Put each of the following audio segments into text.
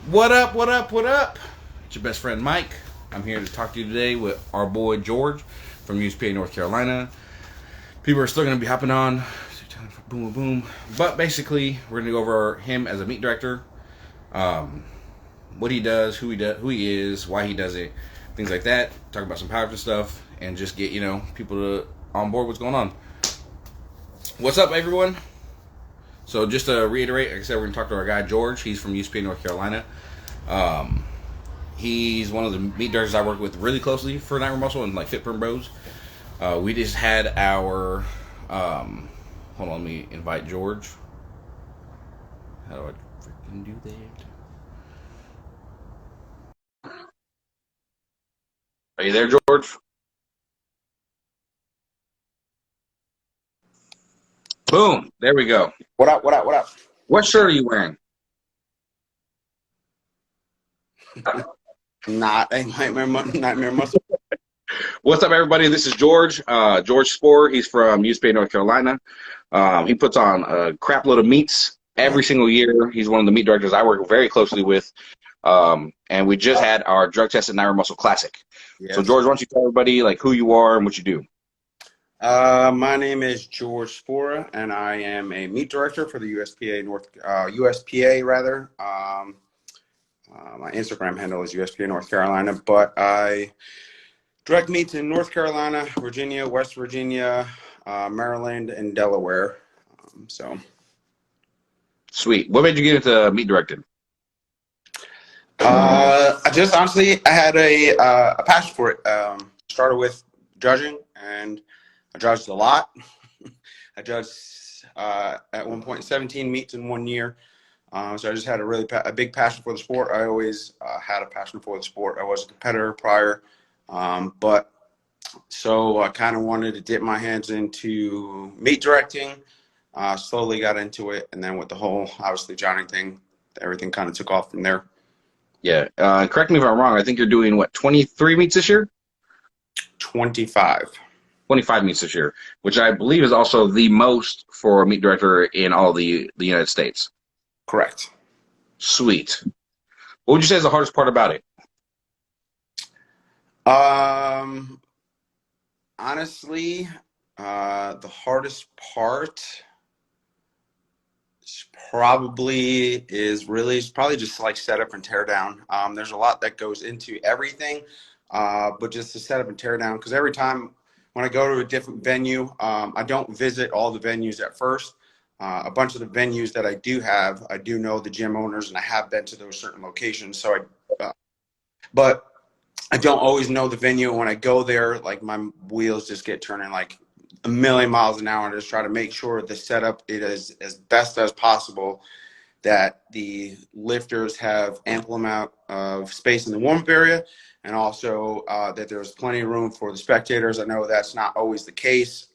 What up, what up, what up? It's your best friend Mike. I'm here to talk to you today with our boy George from USPA, North Carolina. People are still going to be hopping on. Boom, boom, boom. But basically, we're going to go over him as a meet director, um, what he does, who he is, why he does it, things like that. Talk about some powerlifting stuff, and just get people to on board what's going on. What's up, everyone? So just to reiterate, like I said, we're going to talk to our guy George. He's from USPA, North Carolina. Um, He's one of the meat directors I work with really closely for Night Muscle and like Fit Firm Bros. We just had our hold on, let me invite George. How do I freaking do that? Are you there, George? Boom. There we go. What up? What up? What up? What shirt are you wearing? Not a nightmare muscle. What's up, everybody? This is George. George Sporer. He's from USPA, North Carolina. He puts on a crap load of meets every single year. He's one of the meat directors I work very closely with. And we just had our drug tested Naira Muscle Classic. So, Yes. George, why don't you tell everybody like who you are and what you do? My name is George Spora, and I am a meat director for the USPA rather. My Instagram handle is USPA North Carolina, but I direct meats in North Carolina, Virginia, West Virginia, Maryland, and Delaware. So. Sweet. What made you get into meat directing? I just honestly, I had a passion for it. Started with judging, and I judged a lot. I judged at one point 17 meets in 1 year. So I just had a big passion for the sport. I always had a passion for the sport. I was a competitor prior, but so I kind of wanted to dip my hands into meet directing. Slowly got into it, and then with the whole obviously Johnny thing, everything kind of took off from there. Yeah. Correct me if I'm wrong. I think you're doing what, 23 meets this year? 25. 25 meets this year, which I believe is also the most for a meat director in all the United States. Correct. Sweet. What would you say is the hardest part about it? Um, Honestly, the hardest part is probably just like setup and tear down. There's a lot that goes into everything, but just to set up and tear down. Because every time when I go to a different venue, I don't visit all the venues at first. A bunch of the venues that I do know the gym owners, and I have been to those certain locations. But I don't always know the venue. And when I go there, like my wheels just get turning like a million miles an hour, and just try to make sure the setup is as best as possible, that the lifters have ample amount of space in the warm-up area, and also that there's plenty of room for the spectators. I know that's not always the case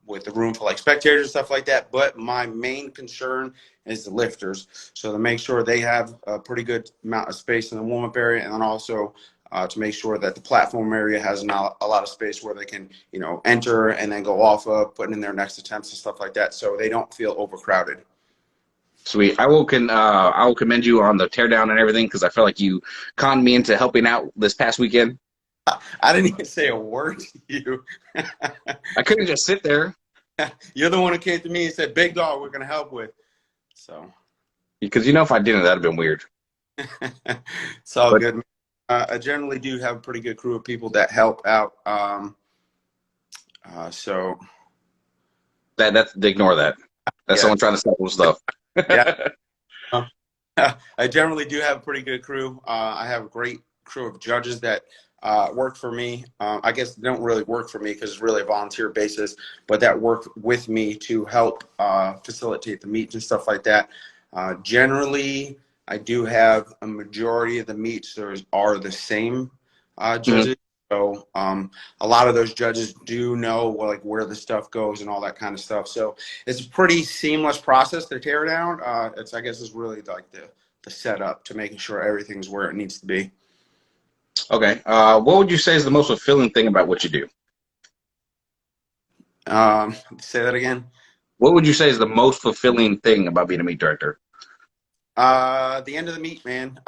with the room for like spectators and stuff like that, but my main concern is the lifters. So to make sure they have a pretty good amount of space in the warm-up area, and then also to make sure that the platform area has a lot of space where they can, enter and then go off of, putting in their next attempts and stuff like that, so they don't feel overcrowded. Sweet. I will commend you on the teardown and everything because I felt like you conned me into helping out this past weekend. I didn't even say a word to you. I couldn't just sit there You're the one who came to me and said, "Big dog, we're gonna help with." So because if I didn't, that'd have been weird. it's all But good. I generally do have a pretty good crew of people that help out. So that's ignore that. That's yeah, someone trying to sell stuff. yeah. Um, I generally do have a pretty good crew. I have a great crew of judges that work for me. I guess they don't really work for me because it's really a volunteer basis, but that work with me to help facilitate the meets and stuff like that. Generally, I do have a majority of the meets are the same Mhm. judges. So a lot of those judges do know like where the stuff goes and all that kind of stuff. So it's a pretty seamless process to tear down. I guess is really like the setup to making sure everything's where it needs to be. Okay. What would you say is the most fulfilling thing about what you do? Say that again. What would you say is the most fulfilling thing about being a meat director? The end of the meet, man.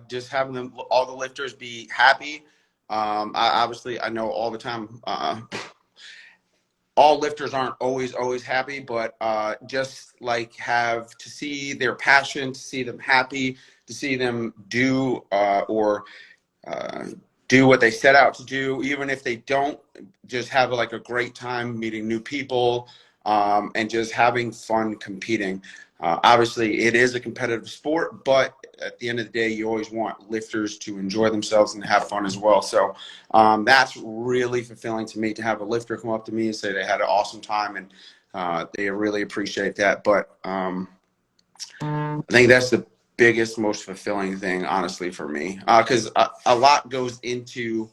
Just having them, all the lifters be happy. Obviously, I know all the time. All lifters aren't always happy, but just like have to see their passion, to see them happy, to see them do or uh, do what they set out to do, even if they don't, just have like a great time meeting new people, and just having fun competing. Obviously, it is a competitive sport, but at the end of the day, you always want lifters to enjoy themselves and have fun as well. So that's really fulfilling to me, to have a lifter come up to me and say they had an awesome time, and they really appreciate that. But I think that's the biggest, most fulfilling thing, honestly, for me, because a lot goes into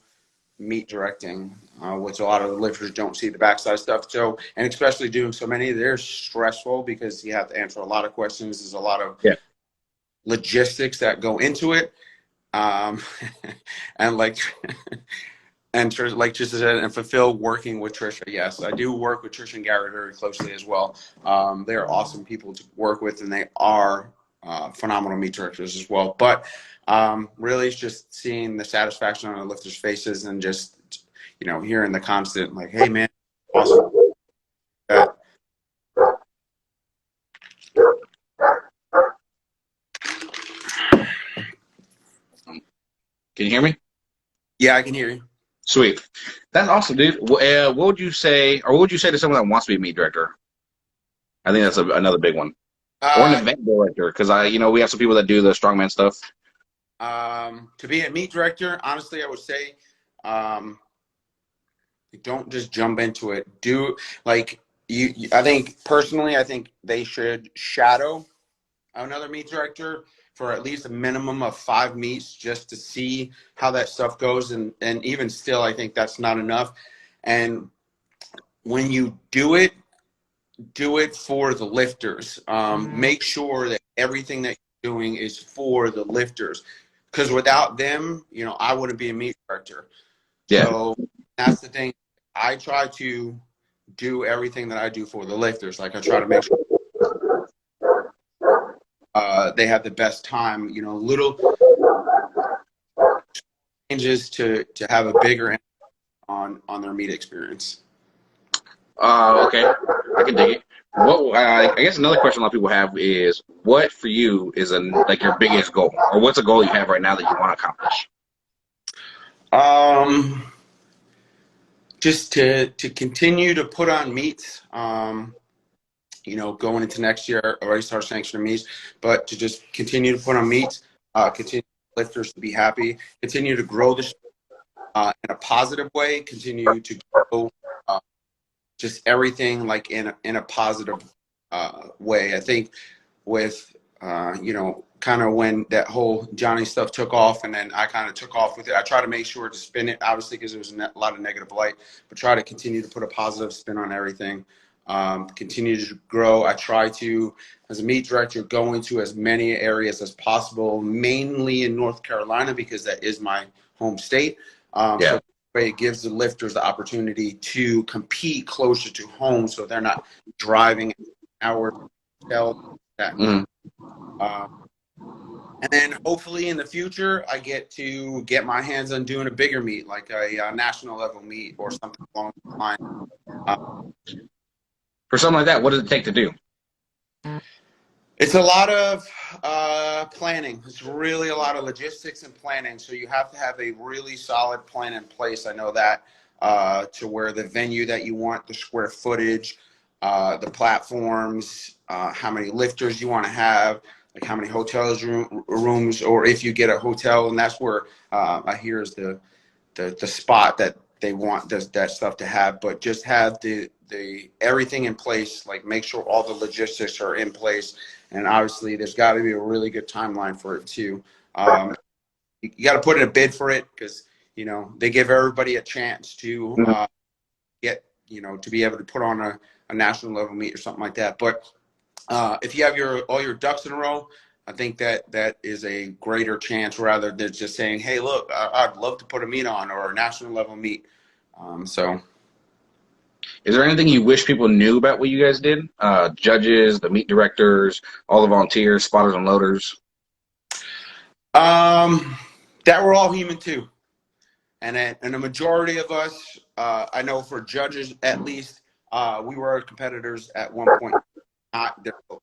meet directing, which a lot of the lifters don't see the backside stuff. So, and especially doing so many, they're stressful because you have to answer a lot of questions. There's a lot of Yeah. logistics that go into it, um, and like. And like Trisha said, and fulfill working with Trisha. Yes, I do work with Trisha and Garrett very closely as well. They're awesome people to work with, and they are phenomenal meet directors as well. But really, it's just seeing the satisfaction on the lifters' faces, and just hearing the constant like, "Hey, man, awesome." Uh, Can you hear me? yeah, I can hear you. Sweet. That's awesome, dude. What would you say, or what would you say to someone that wants to be a meet director? I think that's another big one. Or an Uh, event director, because we have some people that do the strongman stuff. to be a meet director, honestly, I would say, don't just jump into it. Do like I think personally, I think they should shadow another meet director for at least a minimum of 5 meets, just to see how that stuff goes. And even still, I think that's not enough. And when you do it for the lifters. Make sure that everything that you're doing is for the lifters, because without them, I wouldn't be a meet director. Yeah. So that's the thing. I try to do everything that I do for the lifters. Like, I try to make sure they have the best time. Little changes to have a bigger impact on their meet experience. Okay. I can dig it. What I guess another question a lot of people have is, what for you is like your biggest goal, or what's a goal you have right now that you want to accomplish? Um, just to continue to put on meets. Going into next year, I already started sanctioning meets, but to just continue to put on meets, continue lifters to be happy, continue to grow this in a positive way, continue to grow just everything like in a positive way. I think with kind of when that whole Johnny stuff took off, and then I kind of took off with it, I try to make sure to spin it, obviously, because there was a lot of negative light, but try to continue to put a positive spin on everything. Continue to grow. I try to, as a meet director, go into as many areas as possible, mainly in North Carolina, because that is my home state. Yeah. So it gives the lifters the opportunity to compete closer to home, so they're not driving an hour to hotel. Mm. And then hopefully in the future, I get to get my hands on doing a bigger meet, like a national level meet or something along the line. For something like that, what does it take to do? It's a lot of planning. It's really a lot of logistics and planning. So you have to have a really solid plan in place. I know that, to where the venue that you want, the square footage, the platforms, how many lifters you want to have, like how many rooms, or if you get a hotel, and that's where I hear is the spot that they want that stuff to have. But just have the everything in place, like make sure all the logistics are in place, and obviously there's got to be a really good timeline for it too. You got to put in a bid for it, because they give everybody a chance to get to be able to put on a national level meet or something like that. But if you have all your ducks in a row, I think that is a greater chance, rather than just saying, "Hey, look, I'd love to put a meet on, or a national level meet." So, Is there anything you wish people knew about what you guys did? Judges, the meet directors, all the volunteers, spotters and loaders. Um, that we're all human too. And a majority of us, I know for judges at least, we were competitors at one point. Not there are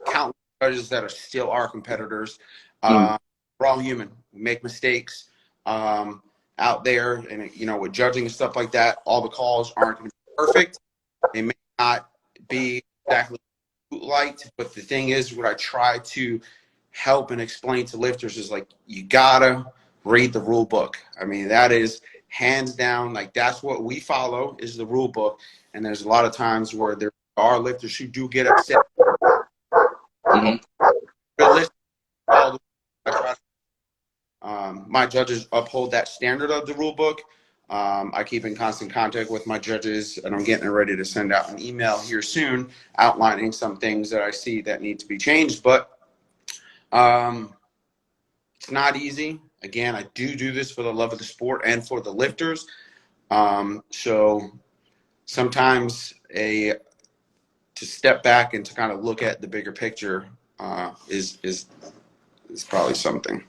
countless judges that are still our competitors. Mm. We're all human. We make mistakes out there, and with judging and stuff like that, all the calls aren't going to be perfect. They may not be exactly liked, but the thing is, what I try to help and explain to lifters is like, you gotta read the rule book. I mean, that is hands down, like that's what we follow is the rule book. And there's a lot of times where there are lifters who do get upset. Hmm. Realistic, all the I try my judges uphold that standard of the rule book. I keep in constant contact with my judges, and I'm getting ready to send out an email here soon outlining some things that I see that need to be changed. But it's not easy. Again, I do this for the love of the sport and for the lifters. So sometimes to step back and to kind of look at the bigger picture is probably something.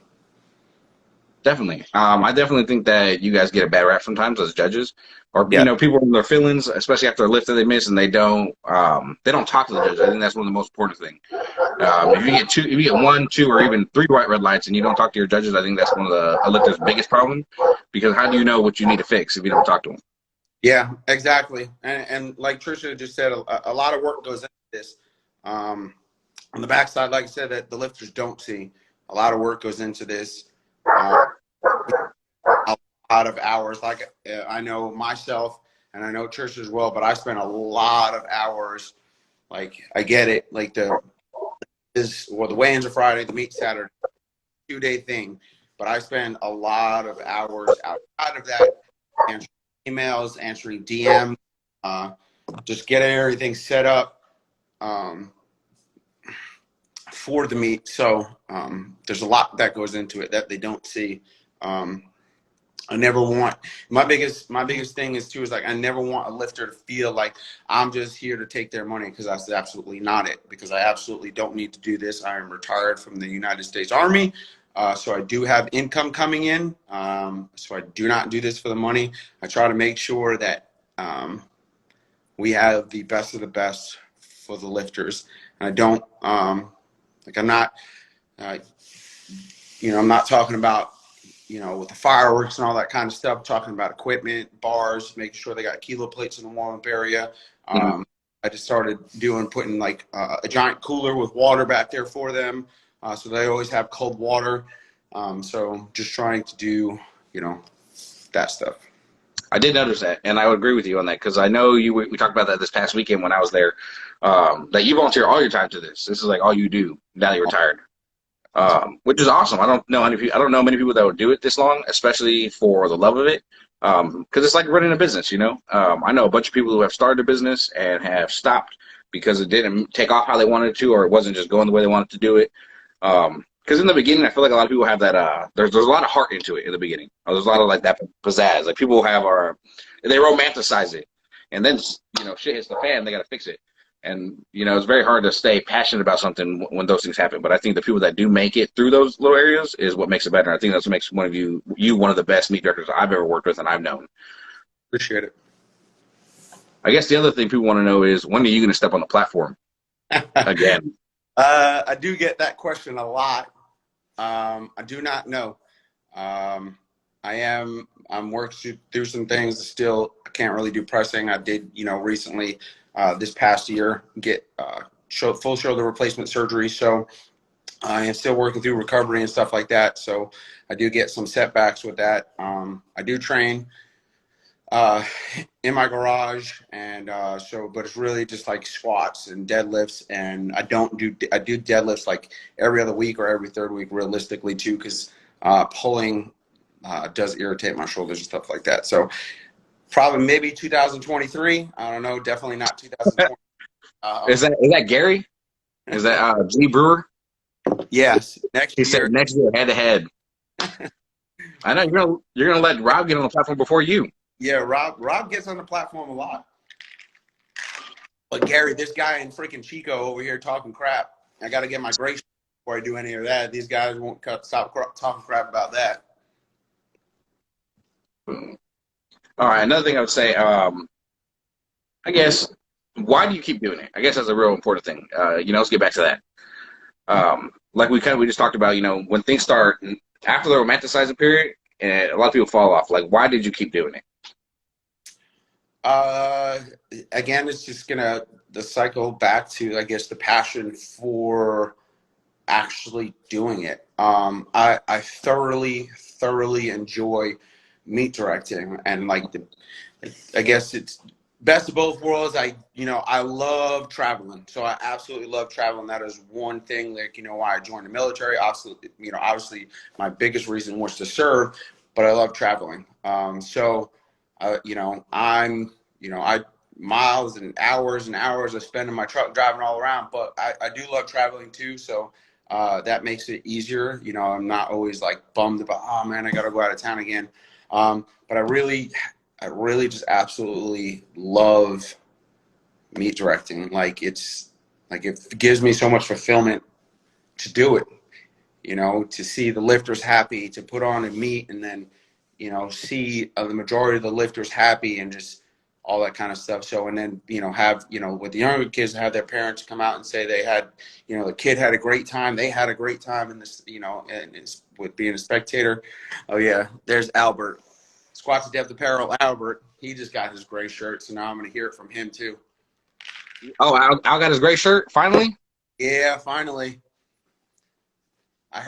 Definitely. I definitely think that you guys get a bad rap sometimes as judges, or Yeah. people in their feelings, especially after a lift that they miss, and they don't talk to the judge. I think that's one of the most important things. If you get one, two, or even three white red lights, and you don't talk to your judges, I think that's one of a lifter's biggest problem. Because how do you know what you need to fix if you don't talk to them? Yeah, exactly. And like Trisha just said, a lot of work goes into this. On the backside, like I said, that the lifters don't see. A lot of work goes into this. A lot of hours. Like I know myself, and I know Trisha as well, but I spend a lot of hours. Like I get it. Like the weigh-ins are Friday, the meet Saturday, 2-day thing. But I spend a lot of hours outside of that, answering emails, answering DMs, just getting everything set up for the meet. So there's a lot that goes into it that they don't see. I never want my biggest thing is like I never want a lifter to feel like I'm just here to take their money, because that's absolutely not it. Because I absolutely don't need to do this. I am retired from the United States Army, so I do have income coming in. So I do not do this for the money. I try to make sure that we have the best of the best for the lifters. And I don't like I'm not I'm not talking about with the fireworks and all that kind of stuff, talking about equipment, bars, making sure they got kilo plates in the warm-up area. Mhm. I just started putting like a giant cooler with water back there for them. So they always have cold water. So just trying to do, that stuff. I did notice that, and I would agree with you on that because I know we talked about that this past weekend when I was there. That you volunteer all your time to this. This is like all you do now that you're retired, which is awesome. I don't know many people that would do it this long, especially for the love of it, because it's like running a business. I know a bunch of people who have started a business and have stopped because it didn't take off how they wanted to, or it wasn't just going the way they wanted to do it. Because in the beginning, I feel like a lot of people have that. There's a lot of heart into it in the beginning. There's a lot of like that pizzazz. Like people they romanticize it, and then shit hits the fan. They got to fix it, and it's very hard to stay passionate about something when those things happen. But I think the people that do make it through those little areas is what makes it better. I think that's what makes one of the best meat directors I've ever worked with and I've known. Appreciate I guess the other thing people want to know is when are you going to step on the platform it. again? I do get that question a lot. I do not know. I'm working through some things. Still, I can't really do pressing. I did, recently, this past year, get full shoulder replacement surgery. So I am still working through recovery and stuff like that. So I do get some setbacks with that. I do train uh, in my garage, and but it's really just like squats and deadlifts, and I do deadlifts like every other week or every third week realistically too, because pulling does irritate my shoulders and stuff like that. So probably maybe 2023. I don't know. Definitely not 2020. Is that Gary? Is that G Brewer? Yes, next He said year. next year head to head. I know you're gonna let Rob get on the platform before you. Yeah, Rob gets on the platform a lot. But Gary, this guy in freaking Chico over here talking crap. I got to get my grace. before I do any of that. These guys won't stop talking crap about that. All right. Another thing I would say, I guess, why do you keep doing it? I guess that's a real important thing. Let's get back to that. Like we just talked about, when things start after the romanticizing period, and a lot of people fall off. Like, why did you keep doing it? Again, it's just the cycle back to, I guess, the passion for actually doing it. I thoroughly enjoy meet directing, and I guess it's best of both worlds. I love traveling, so I absolutely love traveling. That is one thing, why I joined the military. Obviously, my biggest reason was to serve, but I love traveling. I miles and hours I spend in my truck driving all around, but I do love traveling too. So that makes it easier. I'm not always like bummed about, oh man, I got to go out of town again. But I really just absolutely love meet directing. It gives me so much fulfillment to do it, to see the lifters happy, to put on a meet, and then, see the majority of the lifters happy, and just all that kind of stuff. So, and then, have, with the younger kids, have their parents come out and say they had, the kid had a great time. They had a great time in this, and it's with being a spectator. Oh yeah, there's Albert. Squats to Depth Apparel, Albert. He just got his gray shirt, so now I'm going to hear it from him too. Oh, Al got his gray shirt finally. Yeah, finally. I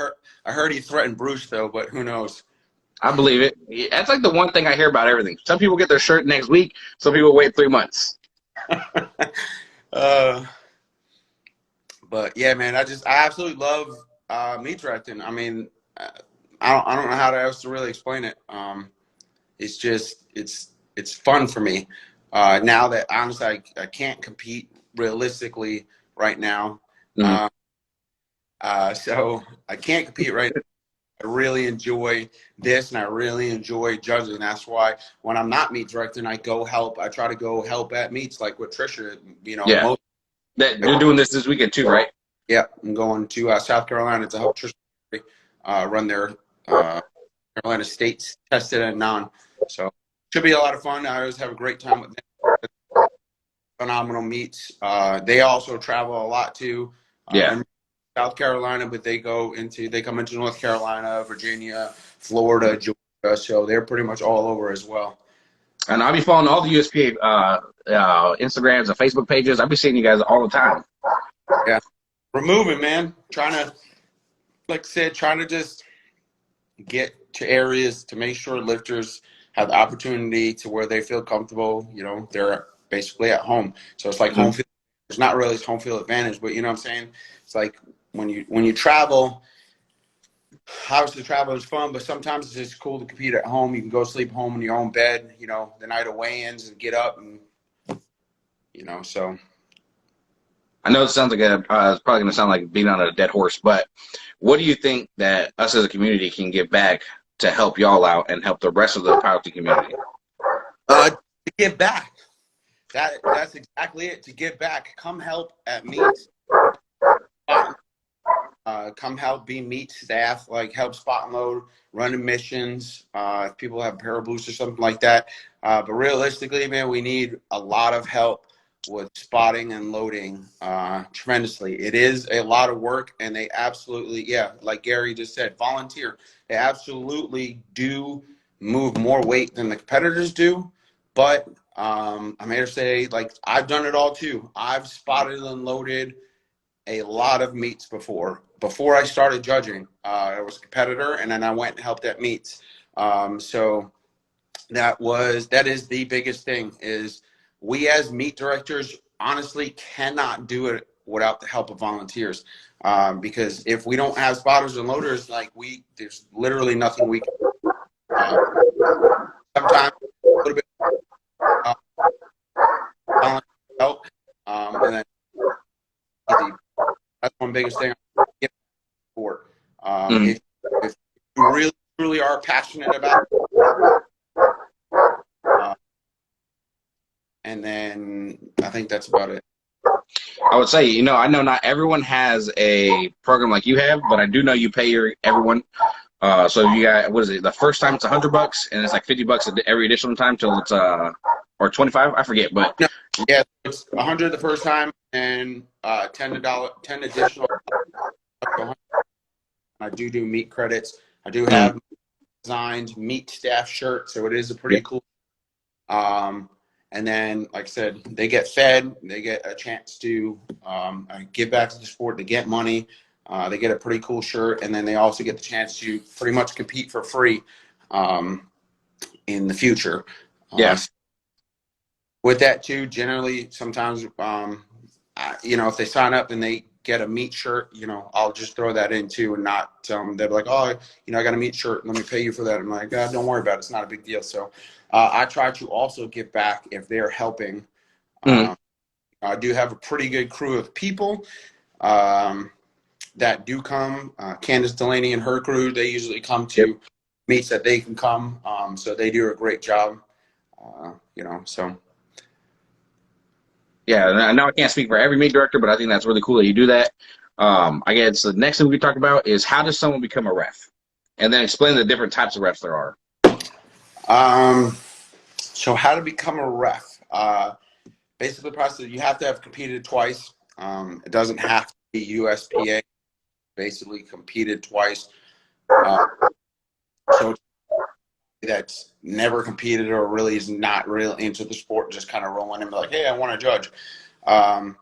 heard he threatened Bruce though, but who knows? I believe it. Yeah, that's like the one thing I hear about everything. Some people get their shirt next week. Some people wait 3 months. But yeah, man, I absolutely love meat directing. I mean, I don't know how else to really explain it. It's just it's fun for me. Now that honestly I can't compete realistically right now. Mm. So I can't compete right now. I really enjoy this, and I really enjoy judging. That's why when I'm not meet directing, I go help. I try to go help at meets, like with Trisha. Yeah. You're doing this weekend too, right? Yeah, I'm going to South Carolina to help Trisha run their Carolina States tested and non. So should be a lot of fun. I always have a great time with them. Phenomenal meets. They also travel a lot too. Yeah. South Carolina, but they come into North Carolina, Virginia, Florida, Georgia. So they're pretty much all over as well. And I'll be following all the USPA Instagrams and Facebook pages. I'll be seeing you guys all the time. Yeah, we're moving, man. Trying to, like I said, just get to areas to make sure lifters have the opportunity to where they feel comfortable. They're basically at home. So it's like home field. It's not really home field advantage, but you know what I'm saying? It's like when you travel, obviously traveling is fun, but sometimes it's just cool to compete at home. You can go sleep home in your own bed, the night of weigh-ins, and get up and, so. I know it sounds like it's probably going to sound like beating on a dead horse, but what do you think that us as a community can give back to help y'all out and help the rest of the powerlifting community? To give back. That's exactly it. To give back. Come help at meets. Come help be meet staff, like help spot and load, run admissions, if people have para boosts or something like that. But realistically, man, we need a lot of help with spotting and loading tremendously. It is a lot of work, and they absolutely, yeah, like Gary just said, volunteer. They absolutely do move more weight than the competitors do. But I'm here to say, like, I've done it all too. I've spotted and loaded a lot of meets before. Before I started judging, I was a competitor, and then I went and helped at meets. So that is the biggest thing, is we as meet directors honestly cannot do it without the help of volunteers. Because if we don't have spotters and loaders, there's literally nothing we can do. Sometimes a little bit help, and then easy. That's one biggest thing I get for. If you really truly are passionate about it, and then I think that's about it. I would say, I know not everyone has a program like you have, but I do know you pay everyone. So you got, what is it? The first time it's $100, and it's like $50 every additional time till it's or 25. I forget, but No, yeah, it's 100 the first time, and $10 additional. I do meat credits. I do mm, have designed meat staff shirt, so it is a pretty yep, cool. And then, like I said, they get fed. They get a chance to give back to the sport. They get money. They get a pretty cool shirt, and then they also get the chance to pretty much compete for free in the future. yeah, With that too, generally, sometimes if they sign up and they get a meat shirt, I'll just throw that in too and not tell them. They're like, oh, I got a meat shirt. Let me pay you for that. I'm like, don't worry about it. It's not a big deal. So I try to also give back if they're helping. mm, I do have a pretty good crew of people that do come. Candace Delaney and her crew, they usually come yep. to meets that they can come. So they do a great job, so. Yeah, and I know I can't speak for every meet director, but I think that's really cool that you do that. I guess the next thing we can talk about is how does someone become a ref? And then explain the different types of refs there are. So how to become a ref? Basically, the process, you have to have competed twice. It doesn't have to be USPA. Basically, competed twice. So that's never competed or really is not real into the sport, just kind of rolling and be like, hey, I want to judge. And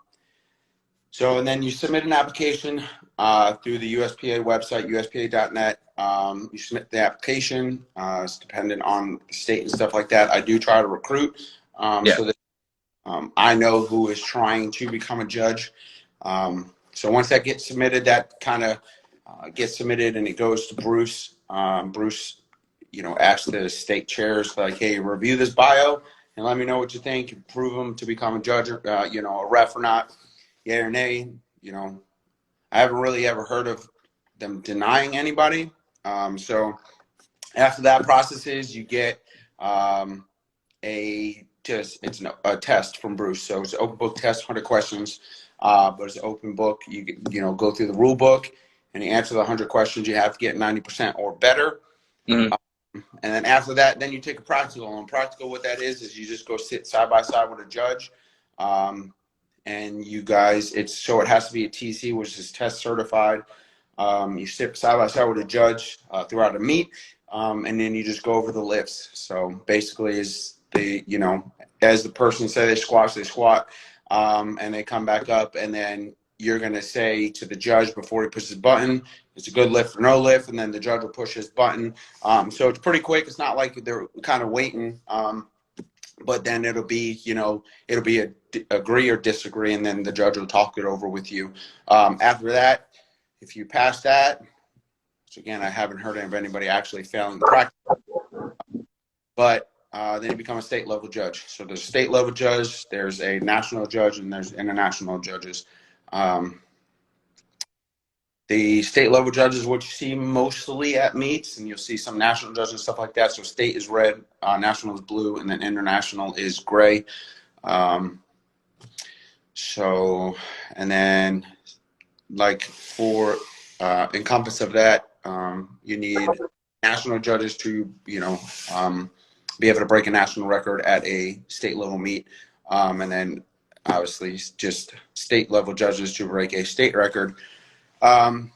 then you submit an application through the USPA website, USPA.net. You submit the application. It's dependent on the state and stuff like that. I do try to recruit Yeah. so that I know who is trying to become a judge. So once that gets submitted, that kind of gets submitted and it goes to Bruce. Bruce, asks the state chairs, like, hey, review this bio and let me know what you think. Prove them to become a judge, a ref or not, yay or nay. I haven't really ever heard of them denying anybody. So after that process is, you get a test. It's a test from Bruce. So it's an open book test, 100 questions, but it's an open book. You go through the rule book and you answer the 100 questions. You have to get 90% or better. Mm-hmm. And then after that, then you take a practical. And practical, what that is you just go sit side by side with a judge. And you guys, it has to be a TC, which is test certified. You sit side by side with a judge throughout a meet, and then you just go over the lifts. So basically, as the person said, they squat, and they come back up, and then you're gonna say to the judge before he pushes his button, it's a good lift or no lift, and then the judge will push his button. So it's pretty quick. It's not like they're kind of waiting. But then it'll be a agree or disagree, and then the judge will talk it over with you. After that, if you pass that, which again, I haven't heard of anybody actually failing the practice, but then you become a state level judge. So there's a state level judge, there's a national judge, and there's international judges. The state level judges, what you see mostly at meets, and you'll see some national judges and stuff like that. So state is red, national is blue, and then international is gray. And then like for encompass of that, you need national judges to, be able to break a national record at a state level meet. And then obviously just state level judges to break a state record. And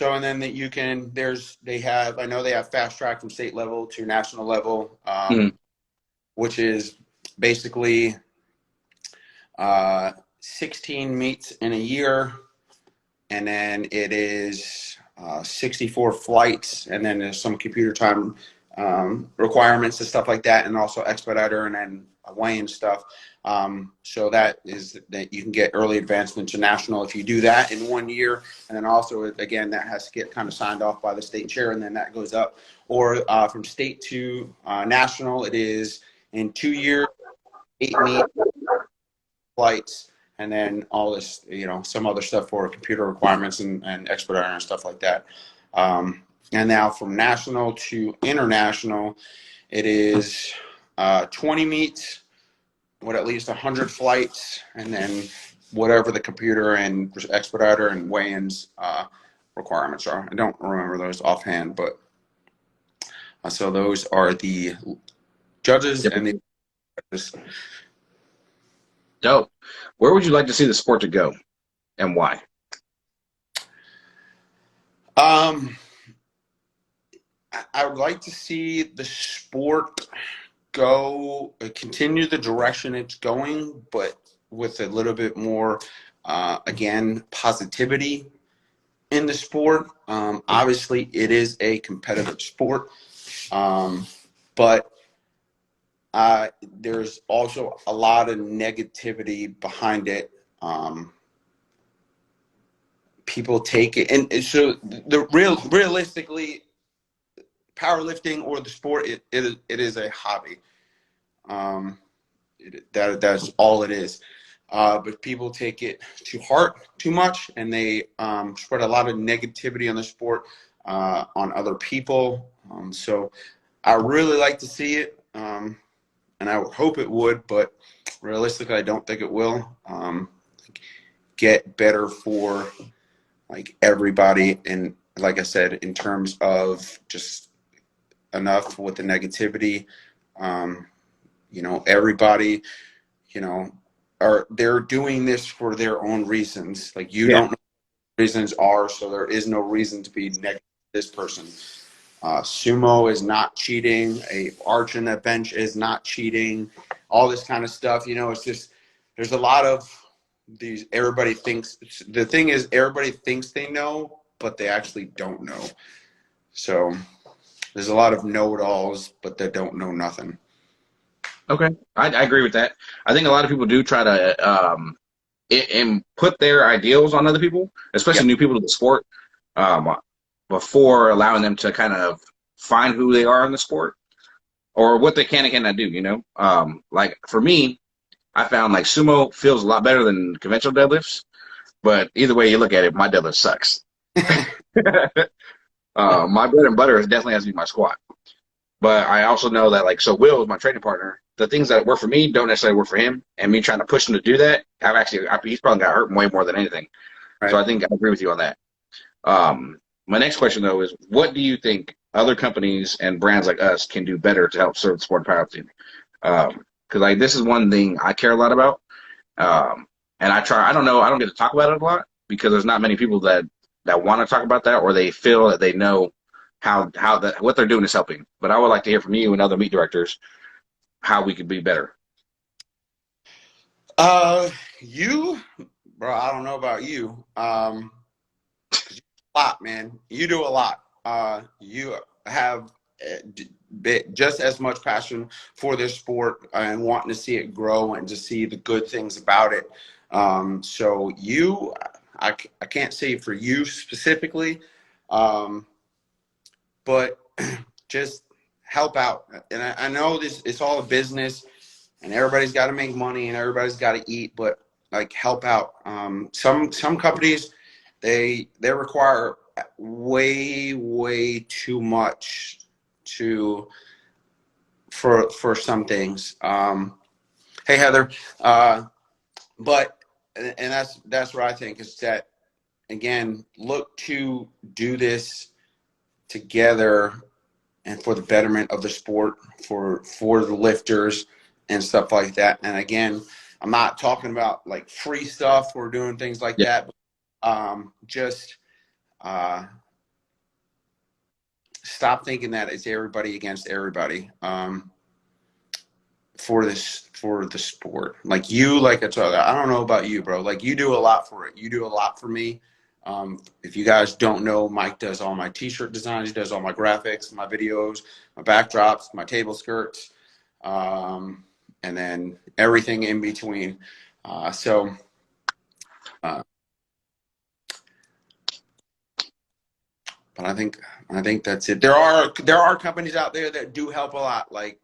then that you can, I know they have fast track from state level to national level, which is basically 16 meets in a year. And then it is 64 flights. And then there's some computer time requirements and stuff like that. And also expediter and then weigh-in stuff. So that you can get early advancement to national if you do that in 1 year. And then also, again, that has to get kind of signed off by the state chair, and then that goes up. Or from state to national, it is in 2 years, 8 meet flights, and then all this, some other stuff for computer requirements and expediter and stuff like that. And now from national to international, it is 20 meets with at least 100 flights, and then whatever the computer and expediter and weigh-ins requirements are. I don't remember those offhand, but so those are the judges Yep. and the judges. Dope. Where would you like to see the sport to go, and why? Um, I would like to see the sport continue the direction it's going, but with a little bit more, again, positivity in the sport. Obviously, it is a competitive sport, but there's also a lot of negativity behind it. People take it, and so realistically, powerlifting or the sport, it is a hobby. That's all it is. But people take it to heart too much, and they spread a lot of negativity on the sport, on other people. So I really like to see it, and I would hope it would, but realistically, I don't think it will get better for like everybody. And like I said, in terms of just enough with the negativity, everybody, you know, they're doing this for their own reasons. Like you Yeah. don't know what reasons are, so there is no reason to be negative to this person. Sumo is not cheating. A arch in the bench is not cheating. All this kind of stuff. It's just there's a lot of these. Everybody thinks the thing is everybody thinks they know, but they actually don't know. So there's a lot of know-it-alls, but they don't know nothing. Okay, I agree with that. I think a lot of people do try to and put their ideals on other people, Yeah. especially new people to the sport, um, before allowing them to kind of find who they are in the sport or what they can and cannot do. Like for me, I found like sumo feels a lot better than conventional deadlifts, but either way you look at it, my deadlift sucks. My bread and butter definitely has to be my squat. But I also know that so Will is my training partner. The things that work for me don't necessarily work for him, and me trying to push him to do that, he's probably got hurt way more than anything. So Right. I think I agree with you on that. My next question though is, what do you think other companies and brands like us can do better to help serve the sport of powerlifting? Because this is one thing I care a lot about, and I try. I don't know. I don't get to talk about it a lot because there's not many people that want to talk about that, or they feel that they know how that what they're doing is helping. But I would like to hear from you and other meet directors how we could be better. You, bro, I don't know about you. A lot, man. You do a lot. You have just as much passion for this sport and wanting to see it grow and to see the good things about it. So I can't say for you specifically, but just help out. And I know it's all a business and everybody's got to make money and everybody's got to eat, but like help out. Some companies, they require way too much for some things. Hey Heather, but and that's what I think is that, again, look to do this together and for the betterment of the sport, for the lifters and stuff like that. And again, I'm not talking about like free stuff or doing things like Yeah. that. Just stop thinking that it's everybody against everybody. For the sport, like I don't know about you, bro. Like you do a lot for it. You do a lot for me. If you guys don't know, Mike does all my t-shirt designs. He does all my graphics, my videos, my backdrops, my table skirts, and then everything in between. But I think that's it. There are companies out there that do help a lot, like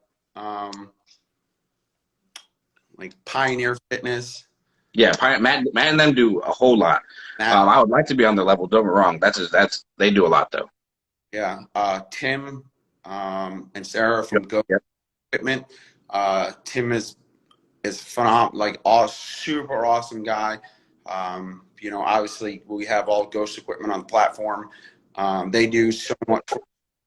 Pioneer Fitness. Yeah, Matt and them do a whole lot. I would like to be on their level. Don't get me wrong. That's they do a lot though. Yeah, Tim and Sarah from Go Yep. Equipment. Tim is phenomenal, like super awesome guy. Obviously we have all Ghost equipment on the platform. They do so much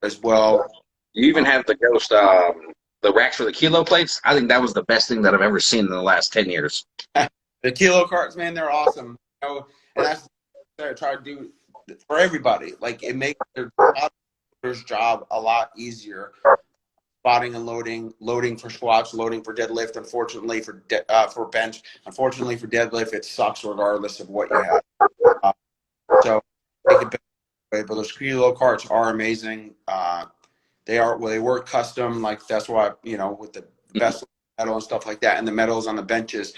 as well. You even have the Ghost, the racks for the kilo plates. I think that was the best thing that I've ever seen in the last 10 years. The kilo carts, man, they're awesome. And that's what I try to do for everybody. Like, it makes their job a lot easier. Spotting and loading for squats, loading for deadlift. Unfortunately for bench, unfortunately for deadlift, it sucks regardless of what you have. So take it back, but those kilo carts are amazing. They work custom. Like, that's why, with the vessel metal and stuff like that, and the metals on the benches.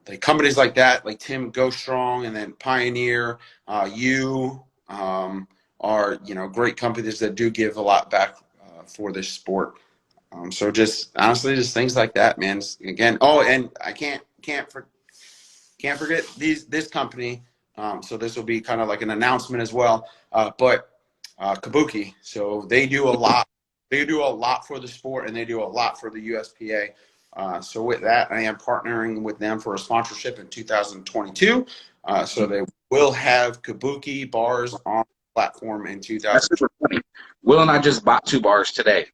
Like companies like that, like Tim Go Strong, and then Pioneer, are great companies that do give a lot back for this sport. So just honestly, just things like that, man. Again, and I can't forget this company. So this will be kind of like an announcement as well. But Kabuki, so they do a lot. They do a lot for the sport, and they do a lot for the USPA. So with that, I am partnering with them for a sponsorship in 2022. So they will have Kabuki bars on the platform in 2000. That's super funny. Will and I just bought 2 bars today.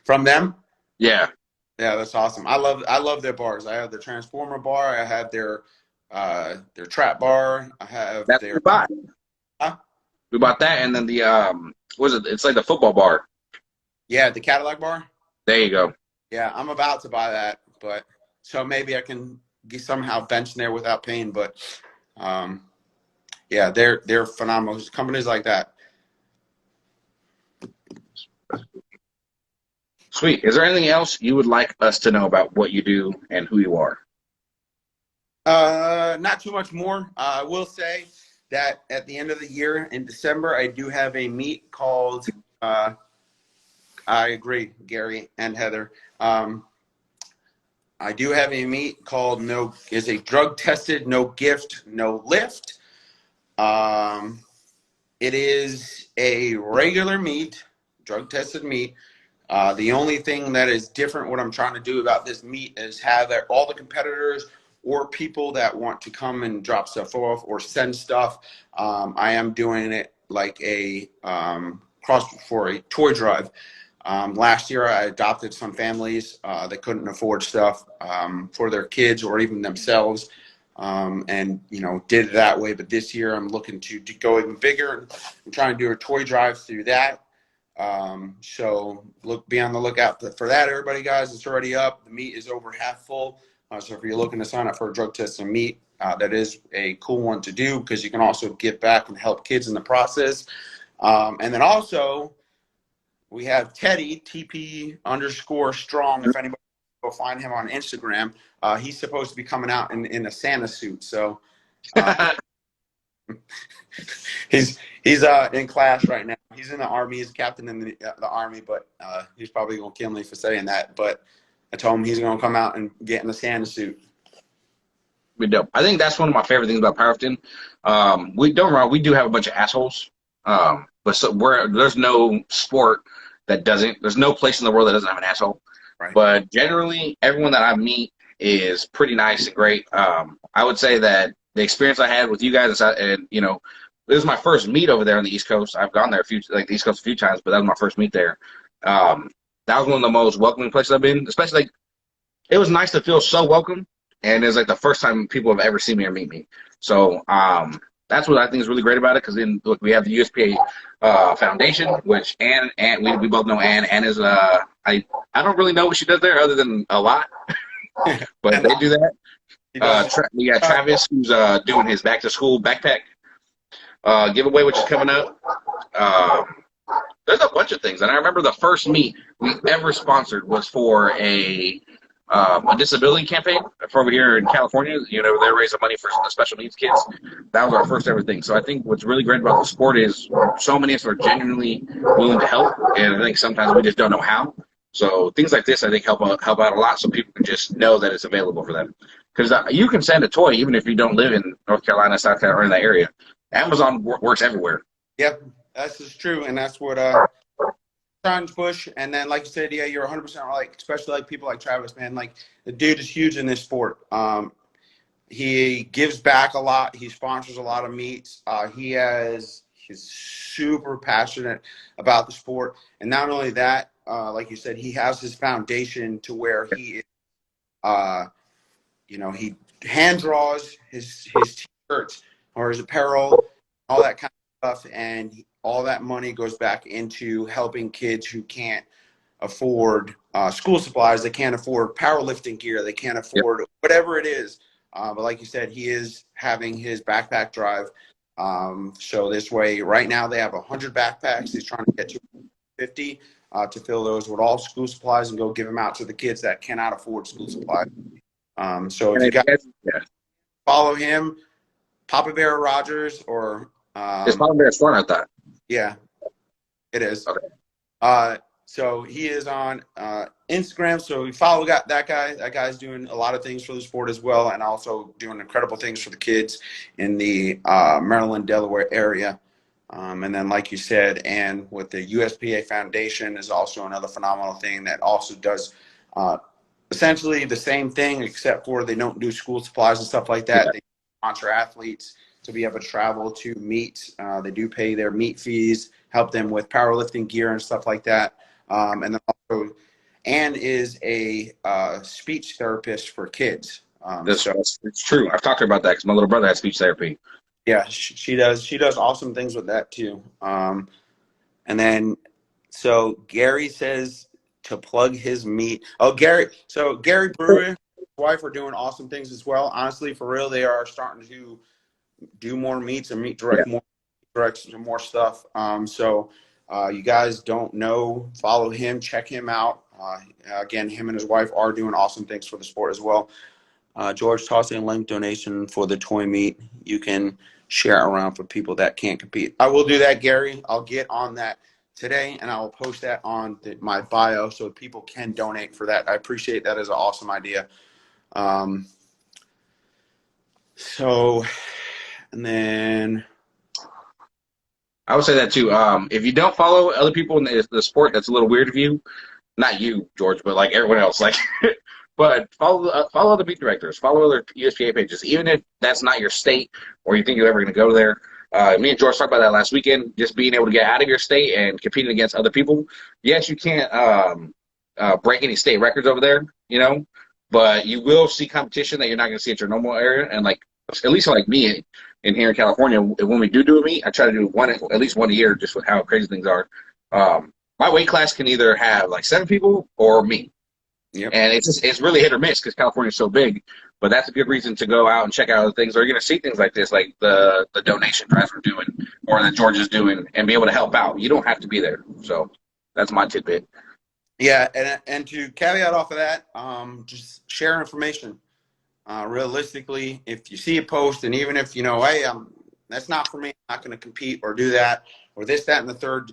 From them? Yeah. Yeah, that's awesome. I love their bars. I have the Transformer bar. I have their trap bar. I have That's their. what we bought. Huh? We bought that, and then the what is it? It's like the football bar. Yeah, the Cadillac bar. There you go. Yeah, I'm about to buy that, but so maybe I can get somehow bench there without paying. But yeah, they're phenomenal. Companies like that. Sweet. Is there anything else you would like us to know about what you do and who you are? Not too much more. I will say that at the end of the year in December, I do have a meet called. I agree, Gary and Heather. I do have a meet called is a drug tested, no gift, no lift. It is a regular meet, drug tested meet. The only thing that is different, what I'm trying to do about this meet, is have all the competitors or people that want to come and drop stuff off or send stuff. I am doing it like a for a toy drive. Last year, I adopted some families that couldn't afford stuff for their kids or even themselves, and did it that way. But this year, I'm looking to go even bigger. I'm trying to do a toy drive through that. So be on the lookout for that, everybody, guys. It's already up. The meet is over half full. So if you're looking to sign up for a drug test and meet, that is a cool one to do, because you can also give back and help kids in the process. And then also, we have Teddy, TP_strong. If anybody go find him on Instagram, he's supposed to be coming out in a Santa suit. So he's in class right now. He's in the Army. He's a captain in the Army, but he's probably going to kill me for saying that. But I told him he's going to come out and get in a Santa suit. We do. I think that's one of my favorite things about powerlifting. We do have a bunch of assholes, but there's no sport that doesn't. There's no place in the world that doesn't have an asshole. Right. But generally, everyone that I meet is pretty nice and great. I would say that the experience I had with you guys, and this is my first meet over there on the East Coast. I've gone there the East Coast a few times, but that was my first meet there. That was one of the most welcoming places I've been. Especially, it was nice to feel so welcome, and it's like the first time people have ever seen me or meet me. So that's what I think is really great about it. Because then, look, we have the USPA Foundation, which Ann we both know Ann. Ann is I don't really know what she does there other than a lot, but they do that. We got Travis, who's doing his back to school backpack giveaway, which is coming up. There's a bunch of things, and I remember the first meet we ever sponsored was for a disability campaign for over here in California. They're raising money for the special needs kids. That was our first ever thing. So I think what's really great about the sport is so many of us are genuinely willing to help, and I think sometimes we just don't know how. So things like this, I think, help out a lot, so people can just know that it's available for them. Because you can send a toy even if you don't live in North Carolina, South Carolina, or in that area. Amazon works everywhere. Yep, that's just true, and that's what trying to push. And then, like you said, yeah, you're 100% right. Especially like people like Travis, man. Like the dude is huge in this sport. He gives back a lot. He sponsors a lot of meets. He's super passionate about the sport. And not only that, like you said, he has his foundation to where he is, he hand draws his t-shirts or his apparel, all that kind of stuff. And all that money goes back into helping kids who can't afford school supplies. They can't afford powerlifting gear. They can't afford whatever it is. But like you said, he is having his backpack drive. So this way, right now they have 100 backpacks. He's trying to get to 50 to fill those with all school supplies and go give them out to the kids that cannot afford school supplies. So if you guys follow him, Papa Bear Rogers, or it's Papa Bear's fun, I thought. Yeah, it is. Okay. So he is on Instagram. So we follow that guy. That guy's doing a lot of things for the sport as well, and also doing incredible things for the kids in the Maryland, Delaware area. And then, like you said, and with the USPA Foundation is also another phenomenal thing that also does essentially the same thing, except for they don't do school supplies and stuff like that. They sponsor athletes to be able to travel to meet. They do pay their meet fees, help them with powerlifting gear and stuff like that. And then also, Anne is a speech therapist for kids. It's true. I've talked about that because my little brother has speech therapy. Yeah, she does. She does awesome things with that too. And then, so Gary says to plug his meet. Oh, Gary. So Gary Brewer, his wife, are doing awesome things as well. Honestly, for real, they are starting to do more meets and more stuff. So you guys don't know, follow him, check him out. Again, him and his wife are doing awesome things for the sport as well. George, tossing a link donation for the toy meet. You can share around for people that can't compete. I will do that, Gary. I'll get on that today, and I will post that on my bio so people can donate for that. I appreciate that as an awesome idea. And then I would say that too. If you don't follow other people in the sport, that's a little weird of you. Not you, George, but like everyone else. Like, but follow other meet directors, follow other USPA pages, even if that's not your state or you think you're ever going to go there. Me and George talked about that last weekend. Just being able to get out of your state and competing against other people. Yes, you can't break any state records over there, but you will see competition that you're not going to see at your normal area. And like, at least like me in here in California, when we do a meet, I try to do at least one a year, just with how crazy things are. My weight class can either have like 7 people or me. Yep. And it's really hit or miss because California is so big. But that's a good reason to go out and check out other things. Or you're going to see things like this, like the donation drives we're doing or that George is doing, and be able to help out. You don't have to be there. So that's my tidbit. Yeah, and to caveat off of that, just share information. Realistically, if you see a post, and even if hey, that's not for me, I'm not going to compete or do that or this, that, and the third.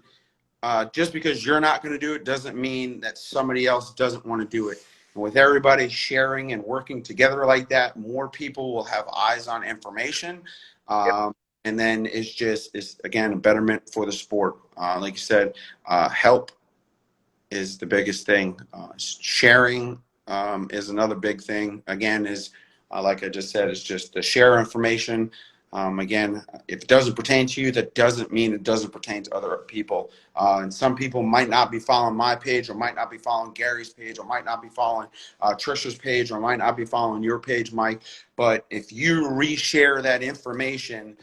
Just because you're not going to do it doesn't mean that somebody else doesn't want to do it. And with everybody sharing and working together like that, more people will have eyes on information. And then it's again, a betterment for the sport. Like you said, help is the biggest thing. Sharing is another big thing. Again, like I just said, it's just to share information. Again, if it doesn't pertain to you, that doesn't mean it doesn't pertain to other people. And some people might not be following my page, or might not be following Gary's page, or might not be following Trisha's page, or might not be following your page, Mike. But if you reshare that information,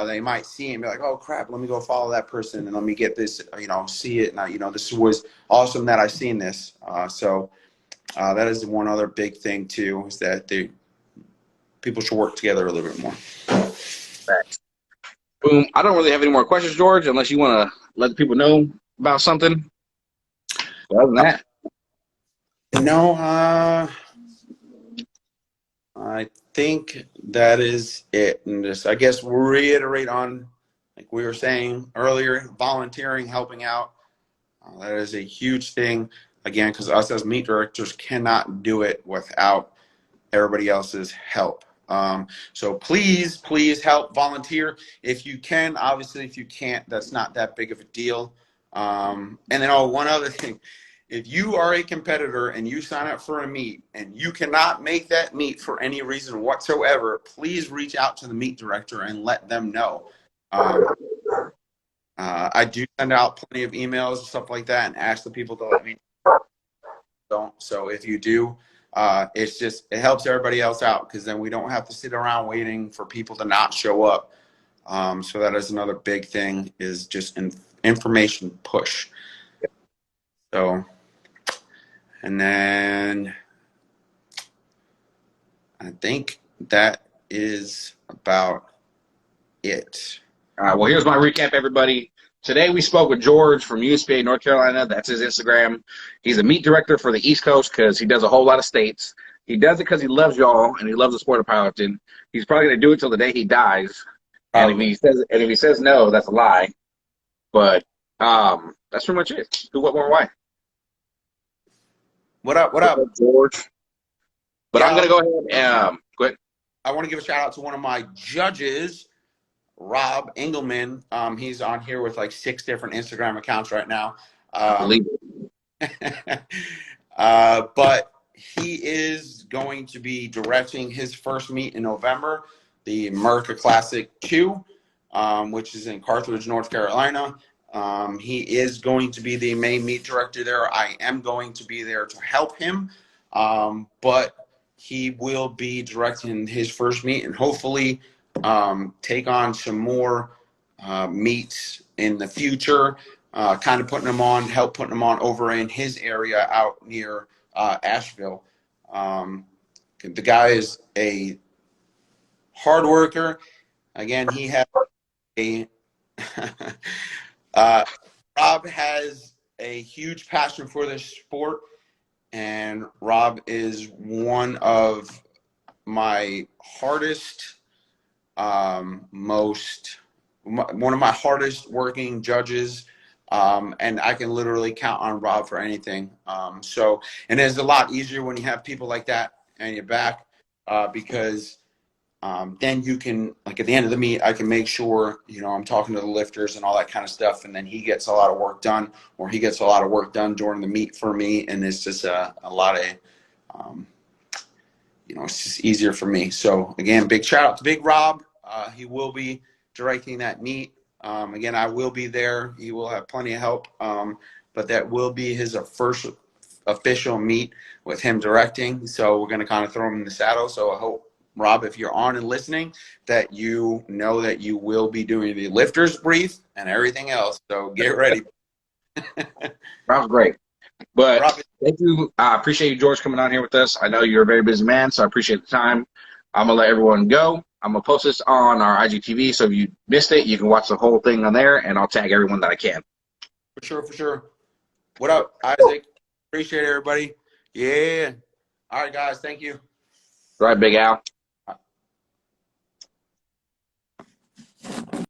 they might see and be like, oh crap, let me go follow that person and let me get this, see it. And this was awesome that I seen this. So that is one other big thing too, is that people should work together a little bit more. Boom. I don't really have any more questions, George, unless you want to let the people know about something. But other than that, I think that is it. And just, I guess, reiterate on, like we were saying earlier, volunteering, helping out. That is a huge thing. Again, because us as meet directors cannot do it without everybody else's help. So please help volunteer if you can. Obviously, if you can't, that's not that big of a deal. And then, one other thing. If you are a competitor and you sign up for a meet and you cannot make that meet for any reason whatsoever, please reach out to the meet director and let them know. I do send out plenty of emails and stuff like that and ask the people to let me know. So if you do, it helps everybody else out, because then we don't have to sit around waiting for people to not show up. So that is another big thing, is just information push. So, and then I think that is about it. All right, well, here's my recap, everybody. Today we spoke with George from USPA, North Carolina. That's his Instagram. He's a meet director for the East Coast because he does a whole lot of states. He does it because he loves y'all and he loves the sport of powerlifting. He's probably going to do it till the day he dies. And if he says no, that's a lie. But that's pretty much it. Who, what, more, why? What up, George? But yeah, I'm going to go ahead and go ahead. I want to give a shout out to one of my judges, Rob Engelman. He's on here with like 6 different Instagram accounts right now. I believe it. But he is going to be directing his first meet in November, the America Classic 2, which is in Carthage, North Carolina. He is going to be the main meet director there. I am going to be there to help him, but he will be directing his first meet and hopefully take on some more meets in the future, kind of help putting them on over in his area out near Asheville. The guy is a hard worker. Again, he has Rob has a huge passion for this sport, and Rob is one of my hardest, one of my hardest working judges. And I can literally count on Rob for anything. And it's a lot easier when you have people like that on your back, because then you can, like, at the end of the meet, I can make sure, I'm talking to the lifters and all that kind of stuff. And then he gets a lot of work done, or he gets a lot of work done during the meet for me. And it's just a lot of, it's just easier for me. So again, big shout out to Big Rob. He will be directing that meet. Again, I will be there. He will have plenty of help. But that will be his first official meet with him directing. So we're going to kind of throw him in the saddle. So I hope, Rob, if you're on and listening, that you know that you will be doing the lifter's brief and everything else. So get ready. Rob's great. But Rob, thank you. I appreciate you, George, coming on here with us. I know you're a very busy man, so I appreciate the time. I'm going to let everyone go. I'm going to post this on our IGTV, so if you missed it, you can watch the whole thing on there, and I'll tag everyone that I can. For sure. What up, Isaac? Appreciate it, everybody. Yeah. All right, guys. Thank you. All right, Big Al.